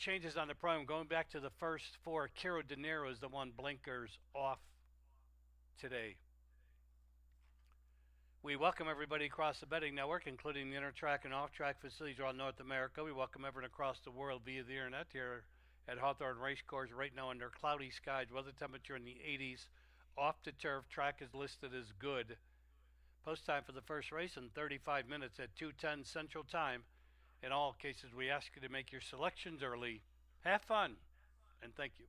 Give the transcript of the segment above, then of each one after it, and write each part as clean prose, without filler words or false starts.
changes on the program. Going back to the first four, Kiro De Niro is the one blinkers off today. We welcome everybody across the betting network, including the inter-track and off-track facilities around North America. We welcome everyone across the world via the internet here at Hawthorne Racecourse right now under cloudy skies, weather temperature in the 80s. Off the turf, track is listed as good. Post time for the first race in 35 minutes at 2:10 Central Time. In all cases, we ask you to make your selections early. Have fun, and thank you.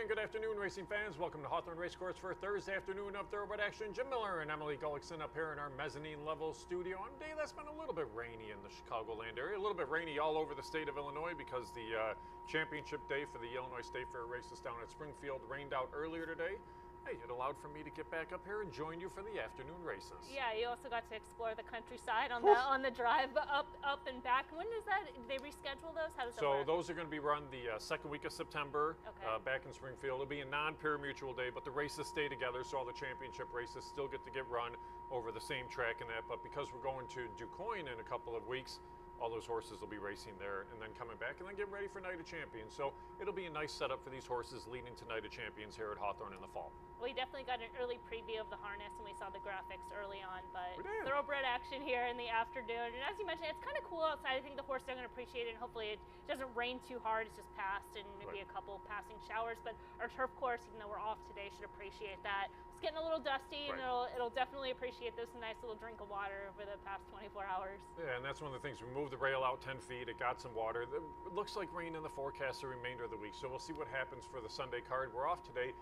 And good afternoon, racing fans. Welcome to Hawthorne Racecourse for Thursday afternoon of thoroughbred action. Jim Miller and Emily Gullikson up here in our mezzanine level studio on a day that's been a little bit rainy in the Chicagoland area, a little bit rainy all over the state of Illinois because the championship day for the Illinois State Fair races down at Springfield rained out earlier today. Hey, it allowed for me to get back up here and join you for the afternoon races. Yeah, you also got to explore the countryside on the drive up and back. When is that? Did they reschedule those? How does that work? So those are going to be run the second week of September, Okay. back in Springfield. It'll be a non-pari-mutuel day, but the races stay together, so all the championship races still get to get run over the same track and that. But because we're going to DuQuoin in a couple of weeks, all those horses will be racing there and then coming back and then getting ready for Night of Champions. So it'll be a nice setup for these horses leading to Night of Champions here at Hawthorne in the fall. We definitely got an early preview of the harness and we saw the graphics early on, but We did. thoroughbred action here in the afternoon. And as you mentioned, it's kind of cool outside. I think the horses are going to appreciate it, and hopefully it doesn't rain too hard. It's just past and maybe Right. a couple passing showers. But our turf course, even though we're off today, should appreciate that. It's getting a little dusty, and Right. it'll definitely appreciate this nice little drink of water over the past 24 hours. Yeah, and that's one of the things. We moved the rail out 10 feet. It got some water. It looks like rain in the forecast the remainder of the week, so we'll see what happens for the Sunday card. We're off today.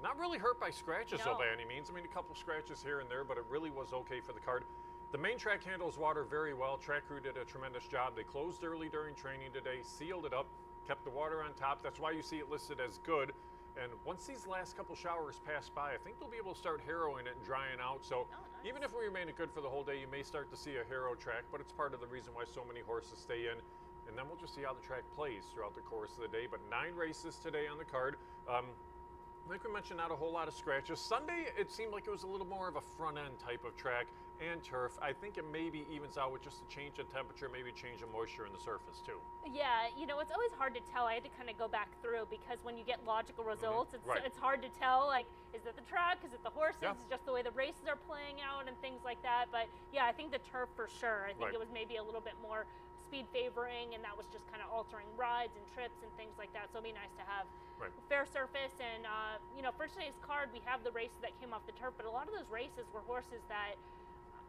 Not really hurt by scratches, though, No. by any means. I mean, a couple scratches here and there, but it really was okay for the card. The main track handles water very well. Track crew did a tremendous job. They closed early during training today, sealed it up, kept the water on top. That's why you see it listed as good. And once these last couple showers pass by, I think they'll be able to start harrowing it and drying out. So nice. even if we remain it good for the whole day, you may start to see a harrow track, but it's part of the reason why so many horses stay in. And then we'll just see how the track plays throughout the course of the day. But 9 races today on the card. Like we mentioned, not a whole lot of scratches. Sunday, it seemed like it was a little more of a front-end type of track and turf. I think it maybe evens out with just a change in temperature, maybe a change of moisture in the surface, too. Yeah, you know, it's always hard to tell. I had to kind of go back through because when you get logical results, Right. it's hard to tell, like, is it the track, is it the horses, Yeah. is it just the way the races are playing out and things like that. But yeah, I think the turf for sure. I think Right. it was maybe a little bit more speed favoring, and that was just kind of altering rides and trips and things like that. So it'd be nice to have Right. a fair surface. And, you know, for today's card, we have the races that came off the turf, but a lot of those races were horses that,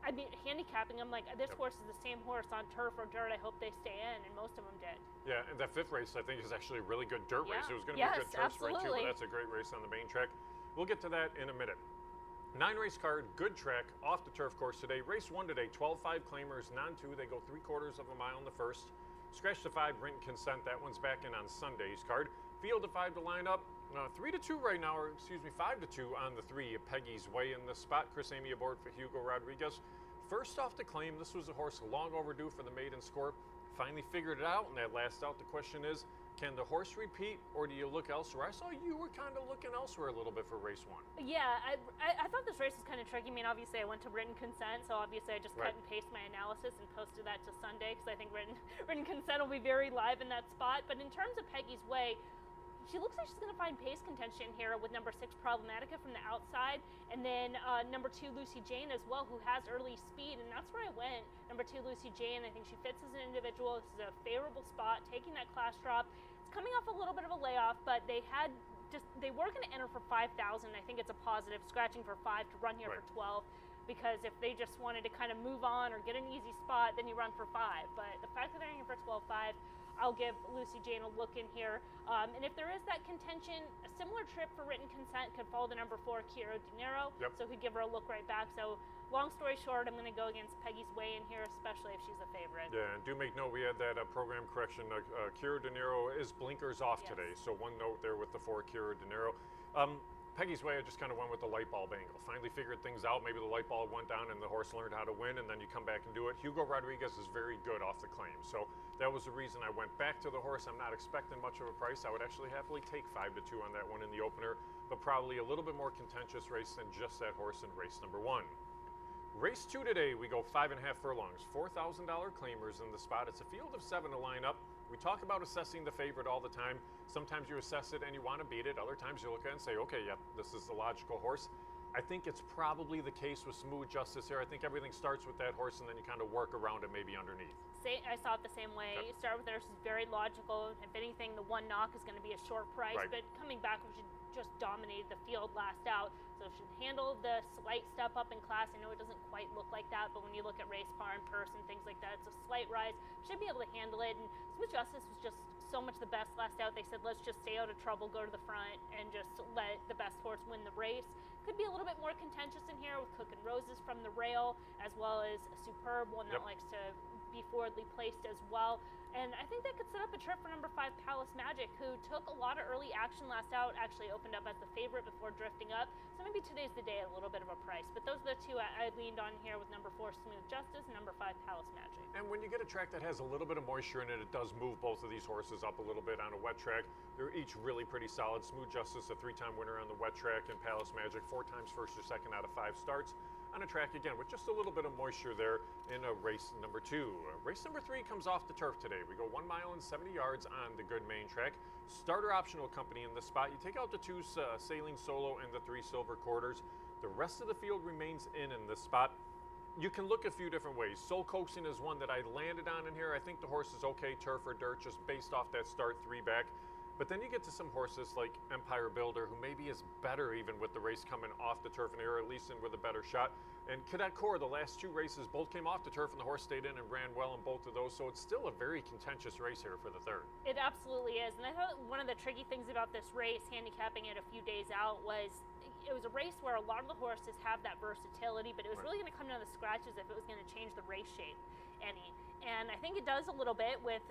I mean, handicapping, I'm like, this Yep. horse is the same horse on turf or dirt. I hope they stay in, and most of them did. Yeah, and that 5th race, I think, is actually a really good dirt race. Yeah. It was going to Yes, be a good turf sprint, too, but absolutely. that's a great race on the main track. We'll get to that in a minute. 9 race card, good track, off the turf course today. Race 1 today, 12-5 claimers, non-2. They go 3/4 of a mile in the first. Scratch to 5, written consent. That one's back in on Sunday's card. Field to 5 to line up. 3-2 right now, or excuse me, 5-2 on the 3. Peggy's Way in the spot. Chris Amy aboard for Hugo Rodriguez. First off the claim, this was a horse long overdue for the maiden score. Finally figured it out in that last out. The question is, can the horse repeat, or do you look elsewhere? I saw you were kind of looking elsewhere a little bit for race 1. Yeah, I thought this race was kind of tricky. I mean, obviously I went to written consent, so obviously I just Right. cut and paste my analysis and posted that to Sunday because I think written consent will be very live in that spot. But in terms of Peggy's Way, she looks like she's going to find pace contention here with number 6 Problematica from the outside, and then number 2 Lucy Jane as well, who has early speed, and that's where I went. Number 2 Lucy Jane, I think she fits as an individual. This is a favorable spot, taking that class drop. It's coming off a little bit of a layoff, but they were going to enter for 5,000. I think it's a positive, scratching for 5 to run here Right. for 12. Because if they just wanted to kind of move on or get an easy spot, then you run for 5. But the fact that they're in here for 12-5, I'll give Lucy Jane a look in here. And if there is that contention, a similar trip for written consent could follow the number 4 Quiero Dinero. Yep. So could give her a look right back. So long story short, I'm going to go against Peggy's Way in here, especially if she's a favorite. Yeah, and do make note, we had that program correction. Quiero De Niro is blinkers off Yes. today, so one note there with the 4 Quiero De Niro. Peggy's Way, I just kind of went with the light bulb angle. Finally figured things out. Maybe the light bulb went down and the horse learned how to win, and then you come back and do it. Hugo Rodriguez is very good off the claim, so that was the reason I went back to the horse. I'm not expecting much of a price. I would actually happily take 5-2 on that one in the opener, but probably a little bit more contentious race than just that horse in race number 1. Race 2 today, we go 5.5 furlongs, $4,000 claimers in the spot. It's a field of 7 to line up. We talk about assessing the favorite all the time. Sometimes you assess it and you want to beat it. Other times you look at it and say, okay, yep, this is the logical horse. I think it's probably the case with Smooth Justice here. I think everything starts with that horse and then you kind of work around it maybe underneath. I saw it the same way. Yep. You start with this is very logical. If anything, the 1 knock is going to be a short price, Right. but coming back, she just dominated the field last out. So she handled the slight step up in class. I know it doesn't quite look like that, but when you look at race bar and purse and things like that, it's a slight rise. Should be able to handle it. And Smooth Justice was just so much the best last out. They said, let's just stay out of trouble, go to the front, and just let the best horse win the race. Could be a little bit more contentious in here with Cook and Roses from the rail, as well as a Superb, one that likes to be forwardly placed as well. And I think that could set up a trip for number 5, Palace Magic, who took a lot of early action last out, actually opened up as the favorite before drifting up. So maybe today's the day at a little bit of a price. But those are the two I leaned on here with number 4, Smooth Justice, and number 5, Palace Magic. And when you get a track that has a little bit of moisture in it, it does move both of these horses up a little bit on a wet track. They're each really pretty solid. Smooth Justice, a 3-time winner on the wet track, and Palace Magic, 4 times first or second out of 5 starts on a track, again, with just a little bit of moisture there in a race number 2. Race number 3 comes off the turf today. We go 1 mile and 70 yards on the good main track. Starter optional company in this spot. You take out the 2 Sailing Solo and the 3 Silver Quarters. The rest of the field remains in this spot. You can look a few different ways. Soul Coaxing is one that I landed on in here. I think the horse is okay, turf or dirt, just based off that start 3 back. But then you get to some horses like Empire Builder, who maybe is better even with the race coming off the turf, and they're at least in with a better shot. And Cadet Core, the last 2 races, both came off the turf, and the horse stayed in and ran well in both of those. So it's still a very contentious race here for the 3rd. It absolutely is. And I thought one of the tricky things about this race, handicapping it a few days out, was it was a race where a lot of the horses have that versatility, but it was really going to come down to the scratches if it was going to change the race shape any. And I think it does a little bit with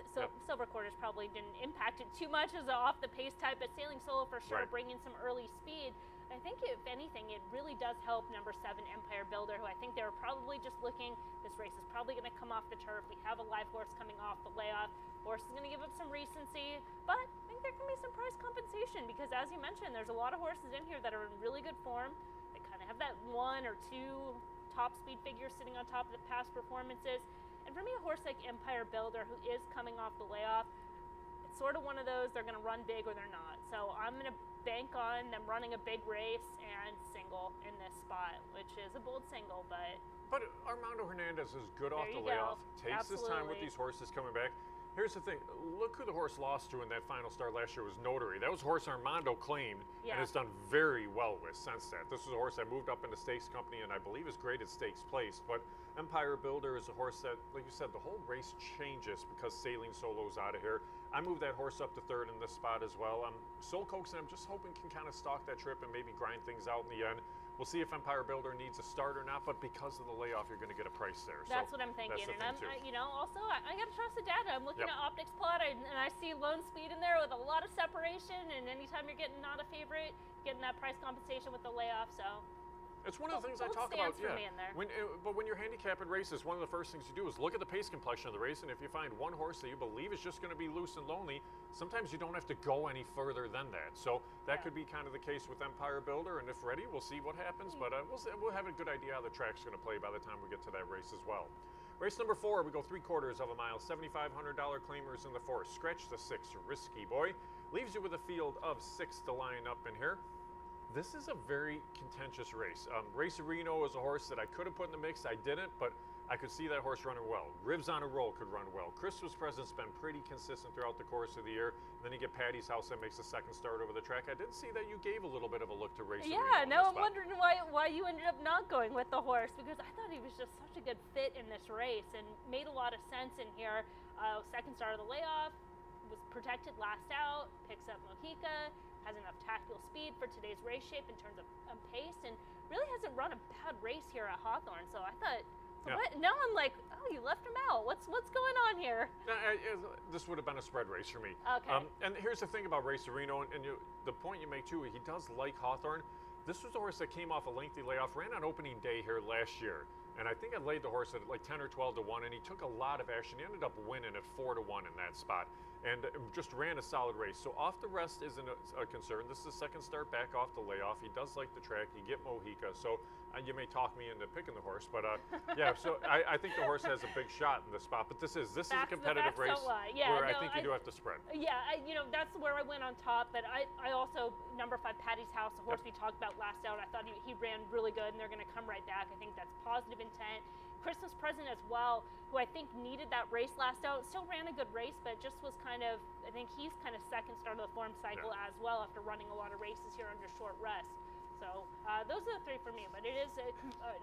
Silver Quarters probably didn't impact it too much as an off-the-pace type, but Sailing Solo for sure bringing some early speed. I think if anything, it really does help number 7, Empire Builder, who I think they were probably just looking, this race is probably going to come off the turf. We have a live horse coming off the layoff. Horse is going to give up some recency, but I think there can be some price compensation because, as you mentioned, there's a lot of horses in here that are in really good form. They kind of have that 1 or 2 top speed figures sitting on top of the past performances. And for me, a horse like Empire Builder, who is coming off the layoff, it's sort of one of those, they're going to run big or they're not. So I'm going to bank on them running a big race and single in this spot, which is a bold single, but... But Armando Hernandez is good off the layoff, takes his time with these horses coming back. Here's the thing, look who the horse lost to in that final start last year was Notary. That was a horse Armando claimed and has done very well with since that. This was a horse that moved up into stakes company and I believe is graded stakes placed, but Empire Builder is a horse that, like you said, the whole race changes because Sailing Solo's out of here. I moved that horse up to 3rd in this spot as well. Soul Coaxing, I'm just hoping can kind of stalk that trip and maybe grind things out in the end. We'll see if Empire Builder needs a start or not, but because of the layoff, you're going to get a price there. That's what I'm thinking. And I'm, also, I got to trust the data. I'm looking at Optics Plot, and I see Lone Speed in there with a lot of separation. And anytime you're getting not a favorite, getting that price compensation with the layoff. So it's one of the things I talk about. But when you're handicapping races, one of the first things you do is look at the pace complexion of the race, and if you find one horse that you believe is just going to be loose and lonely, sometimes you don't have to go any further than that. So that could be kind of the case with Empire Builder, and if ready, we'll see what happens. But we'll have a good idea how the track's going to play by the time we get to that race as well. Race number 4, we go 3/4 of a mile, $7,500 claimers in the 4. Scratch the 6, Risky Boy. Leaves you with a field of 6 to line up in here. This is a very contentious race. Race Reno is a horse that I could have put in the mix. I didn't, but I could see that horse running well. Ribs on a Roll could run well. Christmas Present's been pretty consistent throughout the course of the year. And then you get Patty's House that makes a 2nd start over the track. I did see that you gave a little bit of a look to Race Reno. Yeah, now I'm wondering why you ended up not going with the horse, because I thought he was just such a good fit in this race and made a lot of sense in here. 2nd start of the layoff, was protected last out, picks up Mojica, has enough tactical speed for today's race shape in terms of pace, and really hasn't run a bad race here at Hawthorne. So I thought, what? Now I'm like, oh, you left him out. What's going on here? This would have been a spread race for me. Okay. And here's the thing about Race Reno, and the point you make too, he does like Hawthorne. This was a horse that came off a lengthy layoff, ran on opening day here last year. And I think I laid the horse at like 10 or 12 to 1, and he took a lot of action. He ended up winning at 4 to 1 in that spot, and just ran a solid race. So off the rest isn't a concern. This is the 2nd start back off the layoff. He does like the track. You get Mojica, so you may talk me into picking the horse, but yeah. So I think the horse has a big shot in this spot. But this is a competitive race where I think you do have to spread. Yeah, that's where I went on top. But I also number 5 Patty's House, the horse we talked about last out. I thought he ran really good, and they're going to come right back. I think that's positive intent. Christmas Present as well, who I think needed that race last out. Still ran a good race, but just was kind of, I think he's kind of 2nd start of the form cycle as well after running a lot of races here under short rest. So those are the three for me, but it is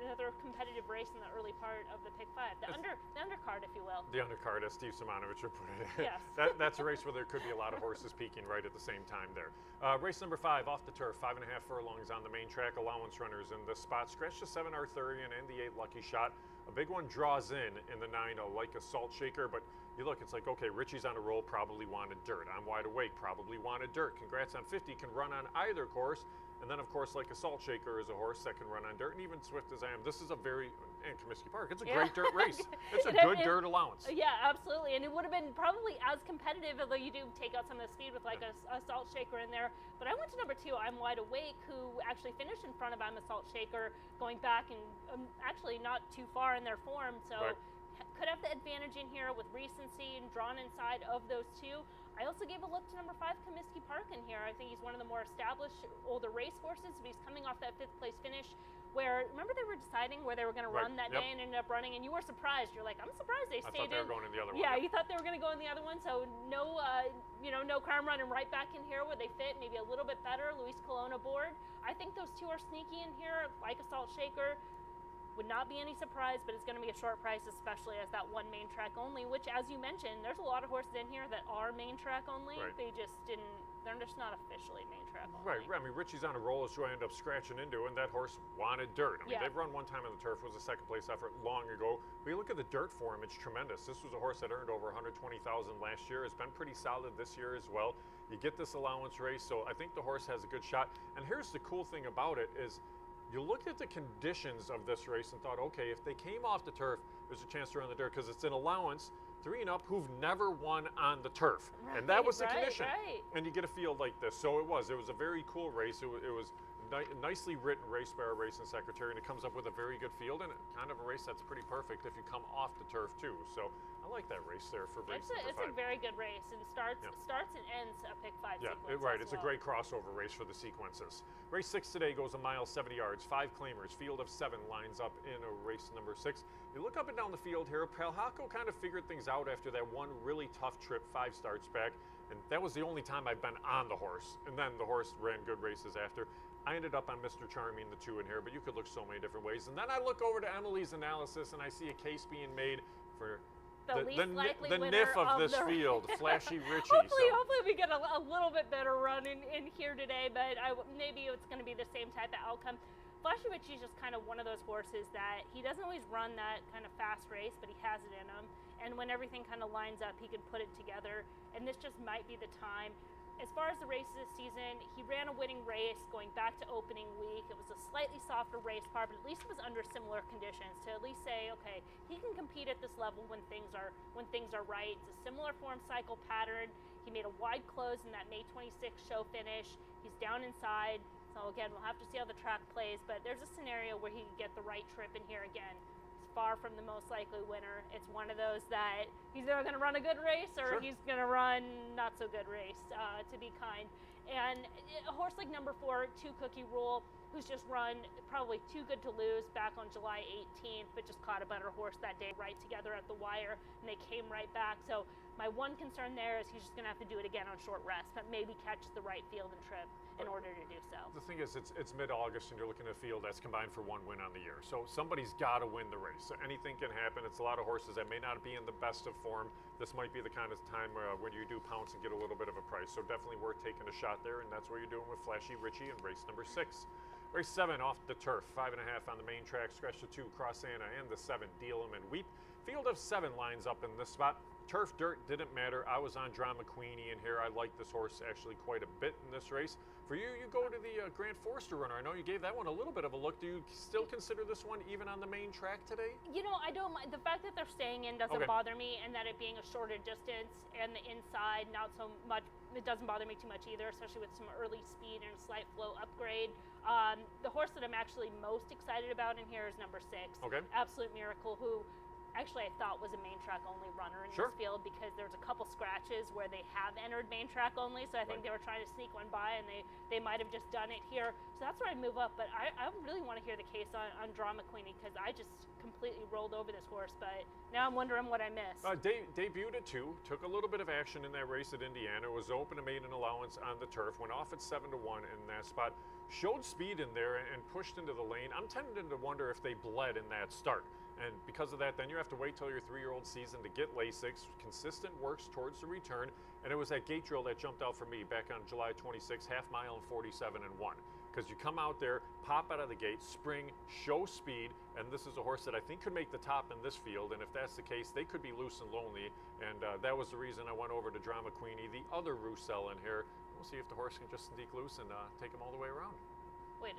another competitive race in the early part of the pick five, the undercard, if you will. The undercard, as Steve Simonovich would put it. Yes. That's a race where there could be a lot of horses peaking right at the same time there. Race number 5 off the turf, 5.5 furlongs on the main track. Allowance runners in this spot. Scratch the 7 Arthurian and the 8 Lucky Shot. A big one draws in the 9 Like a Salt Shaker, but you look, it's like, okay, Richie's on a roll, probably wanted dirt. I'm Wide Awake, probably wanted dirt. Congrats on 50, can run on either course. And then, of course, Like a Salt Shaker is a horse that can run on dirt, and even Swift as I Am. This is a very, and Comiskey Park, it's a great dirt race. It's a good dirt allowance. Yeah, absolutely. And it would have been probably as competitive, although you do take out some of the speed with like a Salt Shaker in there. But I went to number 2, I'm Wide Awake, who actually finished in front of I'm a Salt Shaker, going back and actually not too far in their form. So could have the advantage in here with recency and drawn inside of those two. I also gave a look to number 5, Comiskey Park in here. I think he's one of the more established older race horses, but he's coming off that 5th place finish where, remember they were deciding where they were going to run that day and ended up running, and you were surprised. You're like, I'm surprised they stayed in. I thought they were going in the other one. Yeah, you thought they were going to go in the other one, so no, no crime running right back in here where they fit, maybe a little bit better. Luis Colon aboard. I think those two are sneaky in here, Like a Salt Shaker. Would not be any surprise, but it's going to be a short price, especially as that one main track only, which, as you mentioned, there's a lot of horses in here that are main track only. They just didn't, they're just not officially main track only. Right. I mean, Richie's on a roll, is who I end up scratching into, and that horse wanted dirt. I mean, they've run one time on the turf, was a 2nd place effort long ago. But you look at the dirt for him, it's tremendous. This was a horse that earned over 120,000 last year. It's been pretty solid this year as well. You get this allowance race, so I think the horse has a good shot. And here's the cool thing about it is, you looked at the conditions of this race and thought, okay, if they came off the turf, there's a chance to run the dirt because it's an allowance, 3 and up, who've never won on the turf. And that was the condition. And you get a field like this. So it was a very cool race. It was nicely written race by our racing secretary, and it comes up with a very good field and kind of a race that's pretty perfect if you come off the turf too. So I like that race there for race number 5. It's a very good race, and starts and ends a pick 5 sequence. Right. It's a great crossover race for the sequences. Race 6 today goes 1 mile 70 yards, 5 claimers. Field of 7 lines up in a race number 6. You look up and down the field here. Palhaco kind of figured things out after that one really tough trip 5 starts back, and that was the only time I've been on the horse. And then the horse ran good races after. I ended up on Mr. Charming, the 2 in here, but you could look so many different ways. And then I look over to Emily's analysis, and I see a case being made for the NIF of this field, Flashy Richie. Hopefully we get a little bit better run in here today, but maybe it's going to be the same type of outcome. Flashy Richie is just kind of one of those horses that he doesn't always run that kind of fast race, but he has it in him. And when everything kind of lines up, he can put it together. And this just might be the time. As far as the races this season, he ran a winning race going back to opening week. It was a slightly softer race par, but at least it was under similar conditions to at least say, okay, he can compete at this level when things are right. It's a similar form cycle pattern. He made a wide close in that May 26th show finish. He's down inside. So again, we'll have to see how the track plays, but there's a scenario where he can get the right trip in here again. Far from the most likely winner. It's one of those that he's either going to run a good race or he's going to run not so good race, to be kind. And a horse like number 4, 2 Cookie Rule, who's just run probably too good to lose back on July 18th, but just caught a better horse that day right together at the wire, and they came right back. So my one concern there is he's just going to have to do it again on short rest, but maybe catch the right field and trip in order to do so. The thing is, it's mid-August, and you're looking at a field that's combined for 1 win on the year. So somebody's got to win the race. So anything can happen. It's a lot of horses that may not be in the best of form. This might be the kind of time when you do pounce and get a little bit of a price. So definitely worth taking a shot there, and that's what you're doing with Flashy Richie in race number 6. Race 7 off the turf, 5.5 on the main track. Scratch the 2 Cross Anna and the 7 Deal 'em and Weep. Field of 7 lines up in this spot. Turf, dirt, didn't matter. I was on Drama Queenie in here. I like this horse actually quite a bit in this race. For you, you go to the Grant Forster runner. I know you gave that one a little bit of a look. Do you still consider this one even on the main track today? You know, I don't mind. The fact that they're staying in doesn't bother me, and that it being a shorter distance and the inside, not so much. It doesn't bother me too much either, especially with some early speed and a slight flow upgrade. The horse that I'm actually most excited about in here is number 6. Okay. Absolute Miracle, who actually I thought was a main track only runner in Sure. this field, because there's a couple scratches where they have entered main track only, so I think Right. they were trying to sneak one by, and they might have just done it here. So that's where I move up, but I really want to hear the case on Drama Queenie, because I just completely rolled over this horse, but now I'm wondering what I missed. Debuted at 2, took a little bit of action in that race at Indiana, was open and made an allowance on the turf, went off at 7-1 in that spot, showed speed in there and pushed into the lane. I'm tending to wonder if they bled in that start. And because of that, then you have to wait till your 3-year-old season to get Lasix. Consistent works towards the return. And it was that gate drill that jumped out for me back on July 26, half mile and 47-1. Because you come out there, pop out of the gate, spring, show speed, and this is a horse that I think could make the top in this field. And if that's the case, they could be loose and lonely. And that was the reason I went over to Drama Queenie, the other Roussel in here. We'll see if the horse can just sneak loose and take him all the way around. Wait,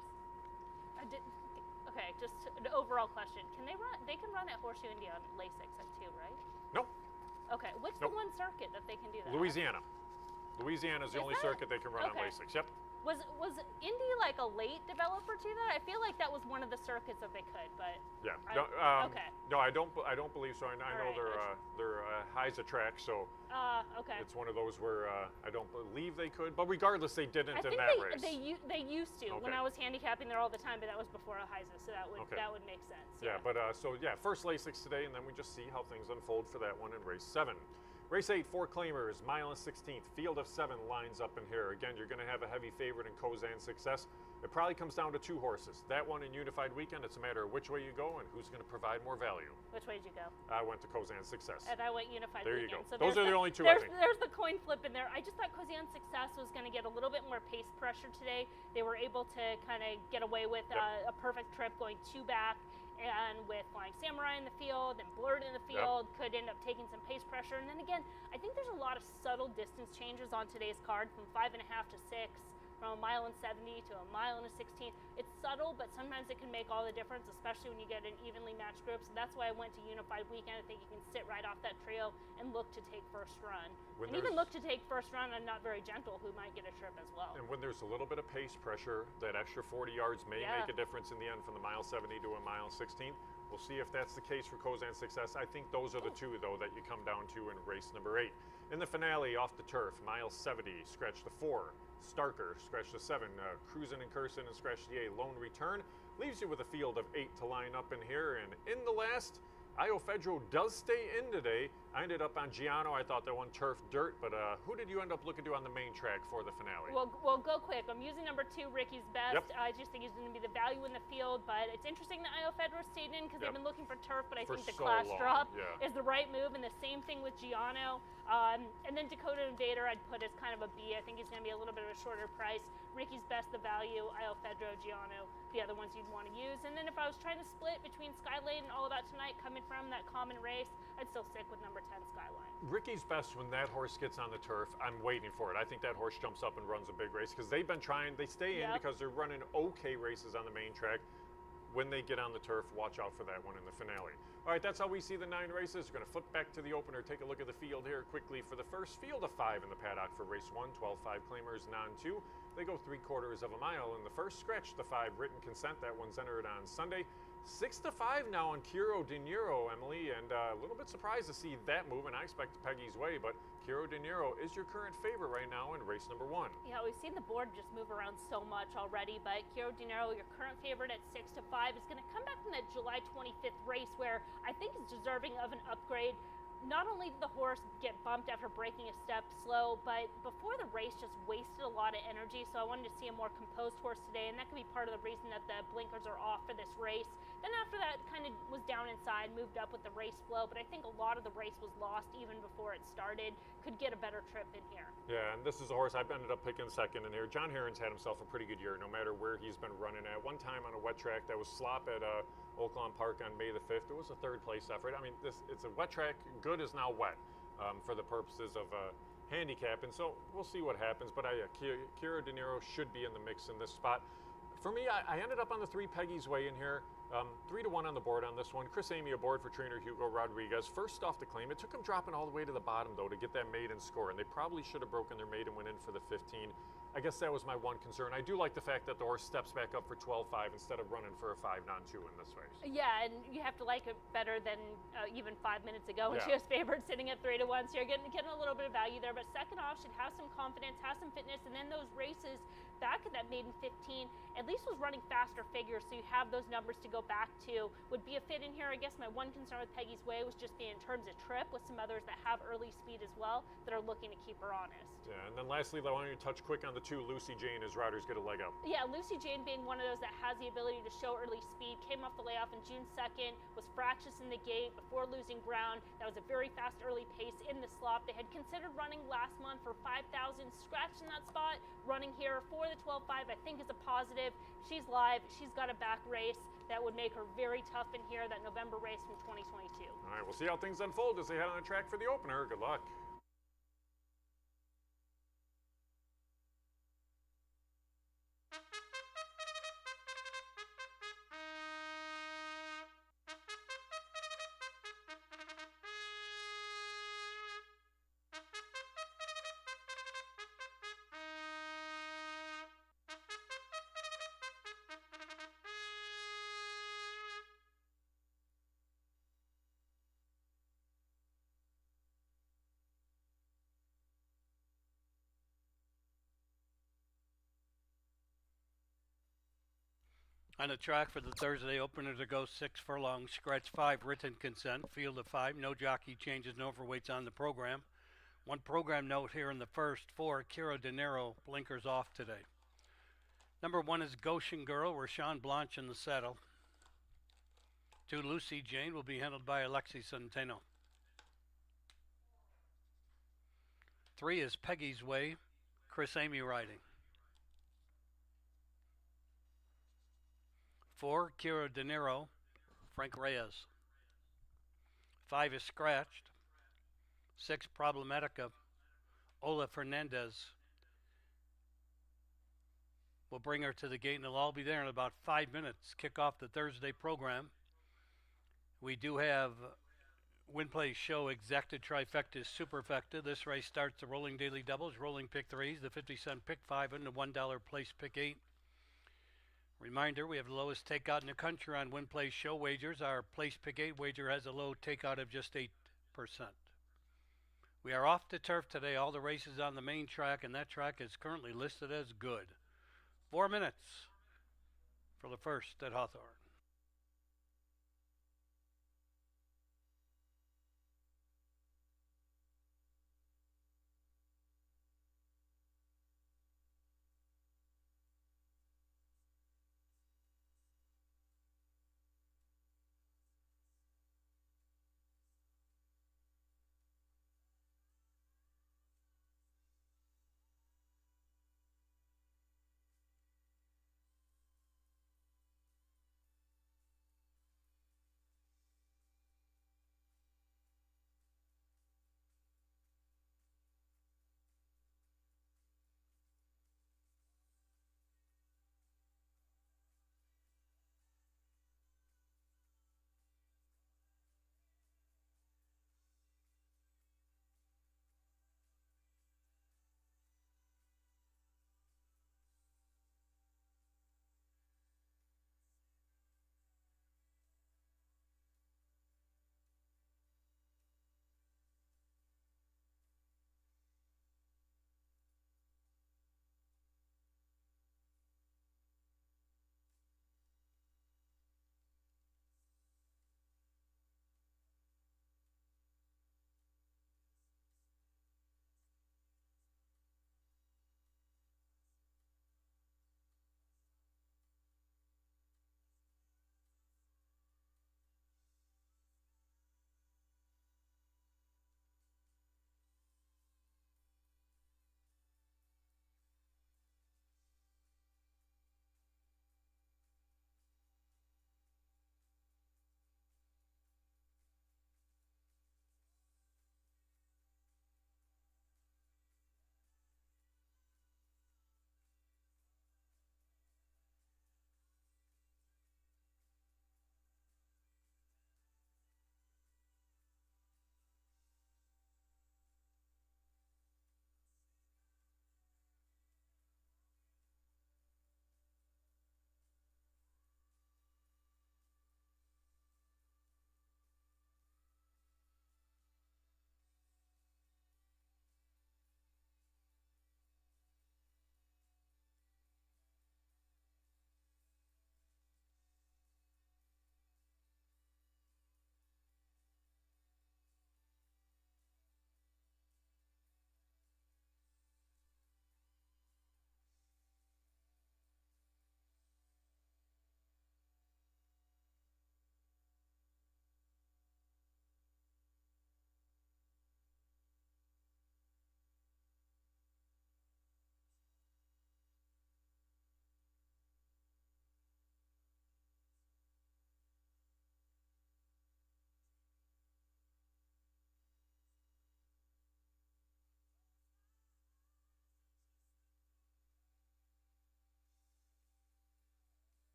I did. Okay, just an overall question. Can they run? They can run at Horseshoe India on Lasix at 2, right? No. Okay, what's Nope. the one circuit that they can do that? Louisiana. Louisiana is the Is only that- circuit they can run on okay. Lasix. Yep. Was Indy like a late developer to that? I feel like that was one of the circuits that they could, but Yeah. okay. No, I don't believe so. I know Alright, they're Heiza track, so okay. it's one of those where I don't believe they could. But regardless, they didn't I in think that race. they used to when Okay. I was handicapping there all the time, but that was before Heiza, so that would Okay. make sense. Yeah, but first Lasix today, and then we just see how things unfold for that one in race 7. Race 8, 4 claimers, mile and 16th, field of 7 lines up in here. Again, you're going to have a heavy favorite in Kozan Success. It probably comes down to 2 horses. That one in Unified Weekend, it's a matter of which way you go and who's going to provide more value. Which way did you go? I went to Kozan Success. And I went Unified There you Weekend. go. So Those there's are the only two, I There's, think. there's the coin flip in there. I just thought Kozan Success was going to get a little bit more pace pressure today. They were able to kind of get away with Yep. a perfect trip going 2 back, and with Flying Samurai in the field and Blurred in the field, could end up taking some pace pressure. And then again, I think there's a lot of subtle distance changes on today's card, from 5.5 to 6. From a mile and 70 to a mile and a 16. It's subtle, but sometimes it can make all the difference, especially when you get an evenly matched group. So that's why I went to Unified Weekend. I think you can sit right off that trail and look to take first run. When And even there's- look to take first run on Not Very Gentle, who might get a trip as well. And when there's a little bit of pace pressure, that extra 40 yards may Yeah. make a difference in the end from the mile 70 to a mile 16. We'll see if that's the case for Kozan Success. I think those are the two, though, that you come down to in race number 8. In the finale, off the turf, mile 70, scratch the 4. Starker, scratch the 7. Cruisin' and Cursin and scratch the 8. Lone Return leaves you with a field of 8 to line up in here. And in the last, Io Fedro does stay in today. I ended up on Giano. I thought that one turf dirt, but who did you end up looking to on the main track for the finale? Well, go quick. I'm using number 2, Ricky's Best. Yep. I just think he's going to be the value in the field, but it's interesting that Io Fedro stayed in because Yep. they've been looking for turf, but I For think the so class long, drop yeah. is the right move, and the same thing with Giano. And then Dakota Invader I'd put as kind of a B. I think he's going to be a little bit of a shorter price. Ricky's Best, the value. Io Fedro, Giano, the other ones you'd want to use. And then if I was trying to split between Skylane and All About Tonight coming from that common race, I'd still stick with number 10, Skyline. Ricky's Best, when that horse gets on the turf, I'm waiting for it. I think that horse jumps up and runs a big race because they've been trying. They stay in Yep. because they're running okay races on the main track. When they get on the turf, watch out for that one in the finale. All right, that's how we see the 9 races. We're going to flip back to the opener, take a look at the field here quickly for the first field of 5 in the paddock for race 1, 12-5 claimers, non-2. They go 3/4 of a mile in the first. Scratch the 5 written consent. That one's entered on Sunday. 6-5 now on Kiro De Niro, Emily, and a little bit surprised to see that move, and I expect Peggy's way, but Kiro De Niro is your current favorite right now in race number 1. Yeah, we've seen the board just move around so much already, but Kiro De Niro, your current favorite at 6-5, is going to come back from that July 25th race where I think is deserving of an upgrade. Not only did the horse get bumped after breaking a step slow, but before the race just wasted a lot of energy, so I wanted to see a more composed horse today, and that could be part of the reason that the blinkers are off for this race. Then after that, kind of was down inside, moved up with the race flow, but I think a lot of the race was lost even before it started. Could get a better trip in here. Yeah, and this is a horse I've ended up picking second in here. John Heron's had himself a pretty good year, no matter where he's been running at. One time on a wet track that was slop at Oaklawn Park on May the 5th. It was a 3rd place effort. I mean, it's a wet track. Good is now wet for the purposes of handicapping. So we'll see what happens. But Kiro De Niro should be in the mix in this spot. For me, I ended up on the 3 Peggy's Way in here. 3-1 on the board on this one. Chris Amy aboard for trainer Hugo Rodriguez. First off the claim. It took him dropping all the way to the bottom, though, to get that maiden score. And they probably should have broken their maiden win in for the 15. I guess that was my one concern. I do like the fact that the horse steps back up for 12-5 instead of running for a 5 non-2 in this race. Yeah, and you have to like it better than even 5 minutes ago when Yeah. she was favored sitting at 3-1. So you're getting a little bit of value there. But second off, should have some confidence, have some fitness, and then those races back at that maiden 15 at least was running faster figures, so you have those numbers to go back to. Would be a fit in here. I guess my one concern with Peggy's Way was just in terms of trip, with some others that have early speed as well that are looking to keep her honest. Yeah, and then lastly, I wanted to touch quick on the 2, Lucy Jane, as riders get a leg up. Yeah, Lucy Jane being one of those that has the ability to show early speed, came off the layoff in June 2nd, was fractious in the gate before losing ground. That was a very fast early pace in the slop. They had considered running last month for 5,000, scratched in that spot. Running here for the 12-5, I think is a positive. She's live. She's got a back race that would make her very tough in here, that November race from 2022. All right, we'll see how things unfold as they head on the track for the opener. Good luck. On the track for the Thursday opener to go 6 furlongs, scratch 5, written consent, field of 5, no jockey changes, no overweights on the program. One program note here in the first 4, Kiro De Niro, blinkers off today. Number 1 is Goshen Girl, Rashawn Blanche in the saddle. 2, Lucy Jane, will be handled by Alexi Centeno. 3 is Peggy's Way, Chris Amy riding. 4, Kiro De Niro, Frank Reyes. 5 is Scratched. 6, Problematica, Ola Fernandez. We'll bring her to the gate and they'll all be there in about 5 minutes. Kick off the Thursday program. We do have Win Play Show Exacta Trifecta Superfecta. This race starts the rolling daily doubles, rolling pick 3s, the 50-cent pick 5, and the $1 place pick 8. Reminder, we have the lowest takeout in the country on Win Play Show wagers. Our place pick 8 wager has a low takeout of just 8%. We are off the turf today. All the races on the main track, and that track is currently listed as good. 4 minutes for the first at Hawthorne.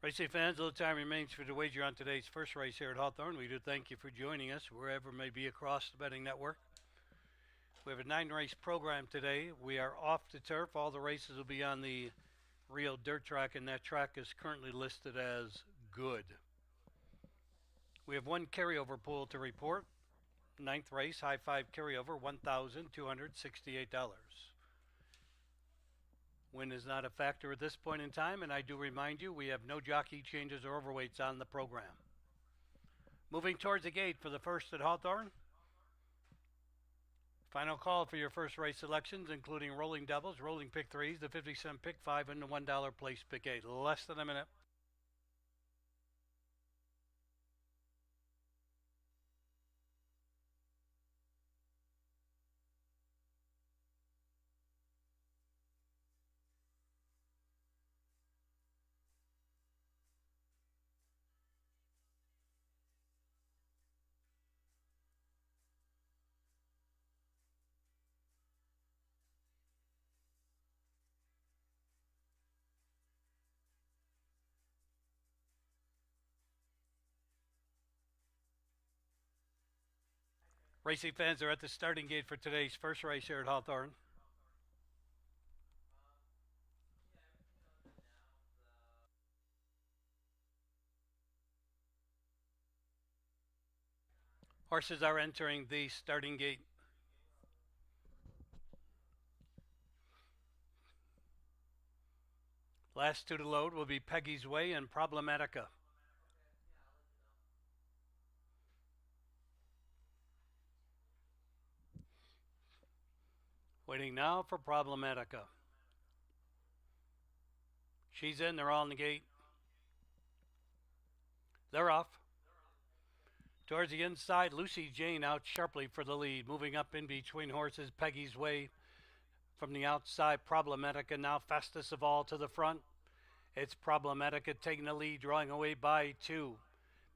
Racing fans, a little time remains for the wager on today's first race here at Hawthorne. We do thank you for joining us wherever may be across the betting network. We have a 9-race program today. We are off the turf. All the races will be on the real dirt track, and that track is currently listed as good. We have one carryover pool to report. 9th race, high 5 carryover, $1,268. Win is not a factor at this point in time, and I do remind you we have no jockey changes or overweights on the program. Moving towards the gate for the first at Hawthorne. Final call for your first race selections, including rolling doubles, rolling pick threes, the 50-cent pick 5, and the $1 place pick 8. Less than a minute. Racing fans are at the starting gate for today's first race here at Hawthorne. Horses are entering the starting gate. Last two to load will be Peggy's Way and Problematica. Waiting now for Problematica. She's in, they're all in the gate. They're off. Towards the inside, Lucy Jane out sharply for the lead. Moving up in between horses, Peggy's Way. From the outside, Problematica now fastest of all to the front. It's Problematica taking the lead, drawing away by 2.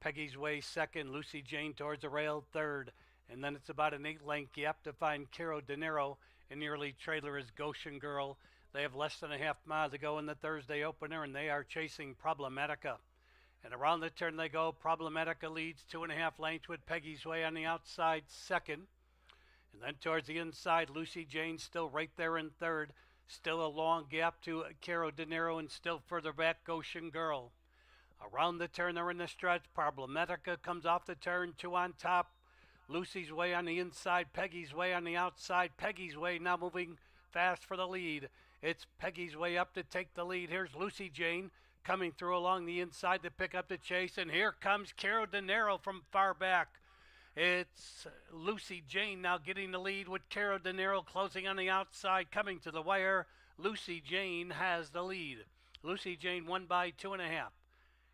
Peggy's Way second, Lucy Jane towards the rail third. And then it's about an 8-length gap to find Caro De Niro. In the early trailer is Goshen Girl. They have less than a half mile to go in the Thursday opener, and they are chasing Problematica. And around the turn they go. Problematica leads 2.5 lengths with Peggy's Way on the outside second. And then towards the inside, Lucy Jane still right there in third. Still a long gap to Caro De Niro, and still further back, Goshen Girl. Around the turn, they're in the stretch. Problematica comes off the turn, 2 on top. Lucy's Way on the inside, Peggy's Way on the outside. Peggy's Way now moving fast for the lead. It's Peggy's Way up to take the lead. Here's Lucy Jane coming through along the inside to pick up the chase. And here comes Caro De Niro from far back. It's Lucy Jane now getting the lead with Caro De Niro closing on the outside, coming to the wire. Lucy Jane has the lead. Lucy Jane won by 2.5.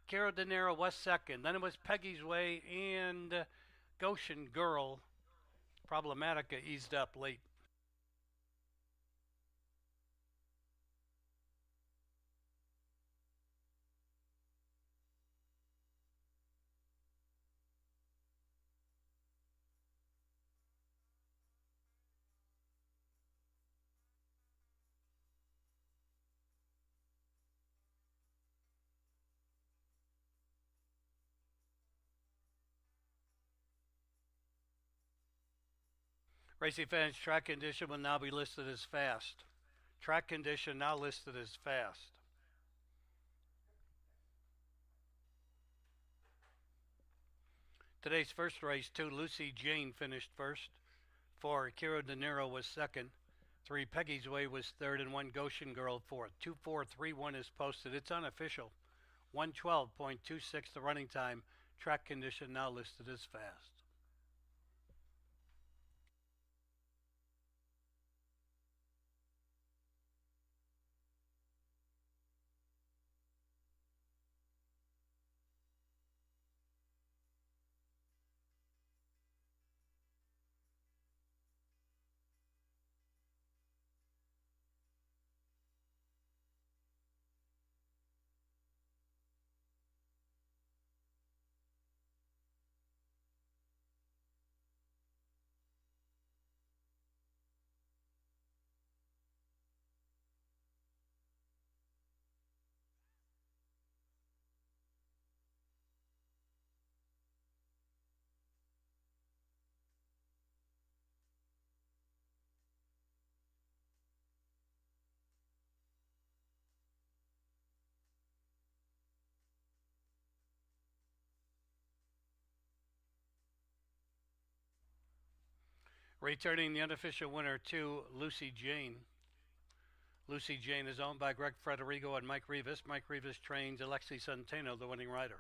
Caro De Niro was second. Then it was Peggy's Way and Goshen Girl. Problematica eased up late. Racing fans, track condition will now be listed as fast. Track condition now listed as fast. Today's first race, 2, Lucy Jane finished first. 4, Caro De Niro was second. 3, Peggy's Way was third, and 1, Goshen Girl fourth. 2-4-3-1 is posted. It's unofficial. 1:12.26 the running time. Track condition now listed as fast. Returning the unofficial winner to Lucy Jane. Lucy Jane is owned by Greg Federico and Mike Rivas. Mike Rivas trains Alexi Centeno, the winning rider.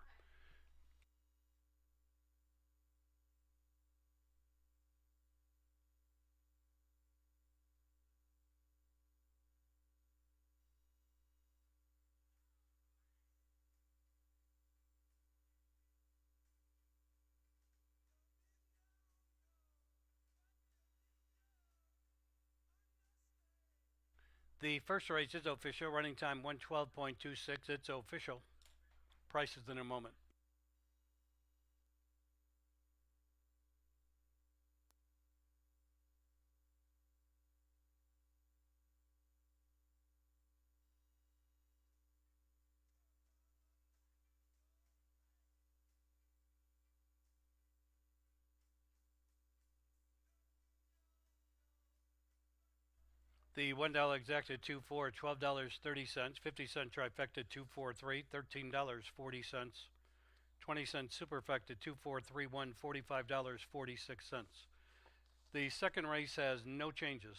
The first race is official. Running time 112.26. It's official. Prices in a moment. The $1 exacted 2-4, $12.30, 50-cent trifecta 2-4-3, $13.40, 20-cent superfecta 2-4-3-1, $45.46. The second race has no changes.